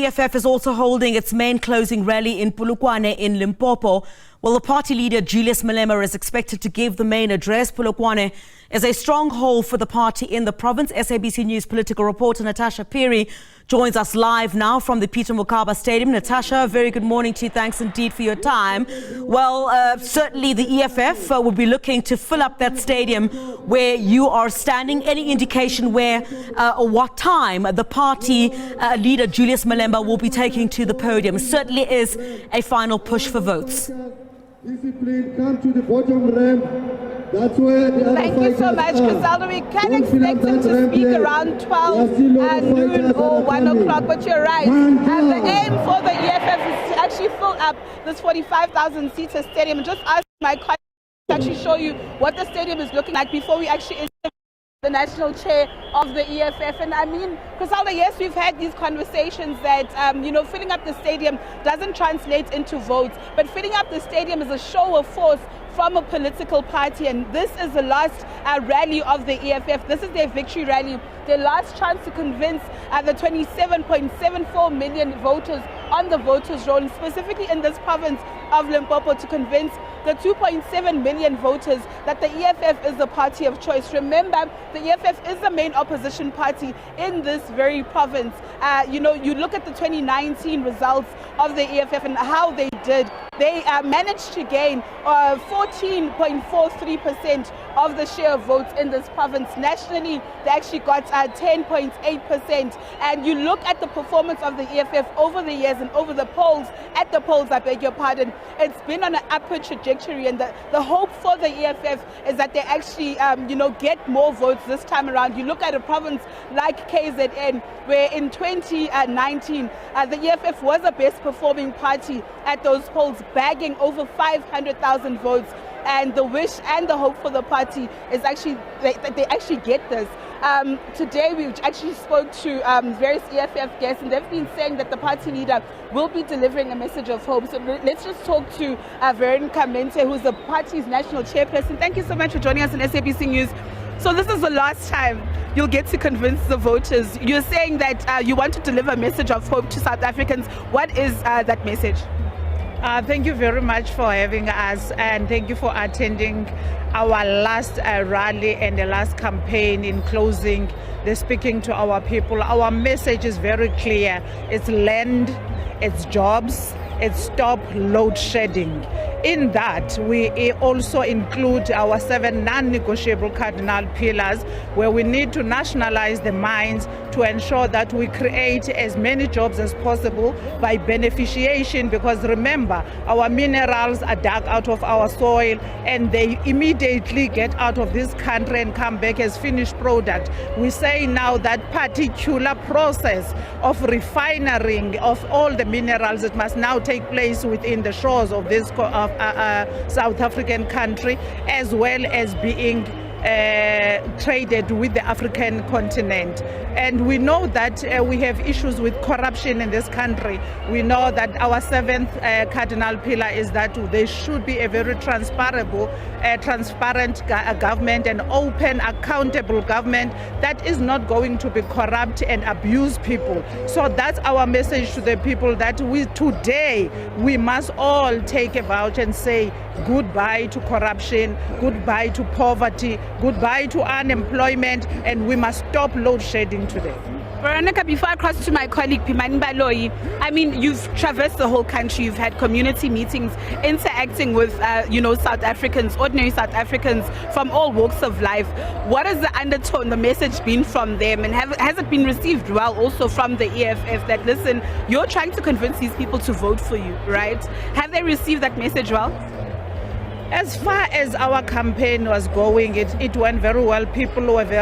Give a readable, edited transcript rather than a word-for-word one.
EFF is also holding its main closing rally in Polokwane in Limpopo. Well, the party leader, Julius Malema, is expected to give the main address. Polokwane is a stronghold for the party in the province. SABC News political reporter Natasha Phiri joins us live now from the Peter Mokaba Stadium. Natasha, very good morning to you. Thanks indeed for your time. Well, certainly the EFF will be looking to fill up that stadium where you are standing. Any indication where or what time the party leader, Julius Malema, will be taking to the podium? Certainly is a final push for votes. Discipline, come to the bottom ramp. That's where the other Thank you so much, Crisaldo. We can expect him to speak around 12 noon or 1 o'clock, but you're right. The aim for the EFF is to actually fill up this 45,000-seater stadium. Just ask my colleagues to actually show you what the stadium is looking like before we actually interview the national chair of the EFF. And I mean, Crisaldo, yes, we've had these conversations that, filling up the stadium doesn't translate into votes, but filling up the stadium is a show of force from a political party, and this is the last rally of the EFF. This is their victory rally, their last chance to convince the 27.74 million voters on the voters' roll, and specifically in this province of Limpopo, to convince the 2.7 million voters that the EFF is the party of choice. Remember, the EFF is the main opposition party in this very province. You look at the 2019 results of the EFF and how they did. They managed to gain 14.43% of the share of votes in this province. Nationally, they actually got 10.8%. And you look at the performance of the EFF over the years and over the polls, I beg your pardon, it's been on an upward trajectory. And the hope for the EFF is that they actually, get more votes this time around. You look at a province like KZN, where in 2019, the EFF was the best performing party at those polls, bagging over 500,000 votes. And the wish and the hope for the party is actually that they actually get this. Today we actually spoke to various EFF guests, and they've been saying that the party leader will be delivering a message of hope. So let's just talk to Veronica Mente, who's the party's national chairperson. Thank you so much for joining us on SABC News. So this is the last time you'll get to convince the voters. You're saying that you want to deliver a message of hope to South Africans. What is that message? Thank you very much for having us, and thank you for attending our last rally and the last campaign in closing the Speaking to Our People. Our message is very clear. It's land, it's jobs, it's stop load shedding. In that, we also include our 7 non-negotiable cardinal pillars, where we need to nationalize the mines to ensure that we create as many jobs as possible by beneficiation, because remember, our minerals are dug out of our soil and they immediately get out of this country and come back as finished product. We say now that particular process of refining of all the minerals, it must now take place within the shores of this South African country, as well as being traded with the African continent. And we know that we have issues with corruption in this country. We know that our 7th cardinal pillar is that there should be a very transparent government, an open, accountable government that is not going to be corrupt and abuse people. So that's our message to the people, that today we must all take a vow and say goodbye to corruption, goodbye to poverty, goodbye to unemployment, and we must stop load shedding today. Veronica, before I cross to my colleague Pimani Baloyi, I mean, you've traversed the whole country, you've had community meetings, interacting with, South Africans, ordinary South Africans from all walks of life. What has the undertone, the message been from them, and has it been received well also from the EFF that, listen, you're trying to convince these people to vote for you, right? Have they received that message well? As far as our campaign was going, it went very well. People were very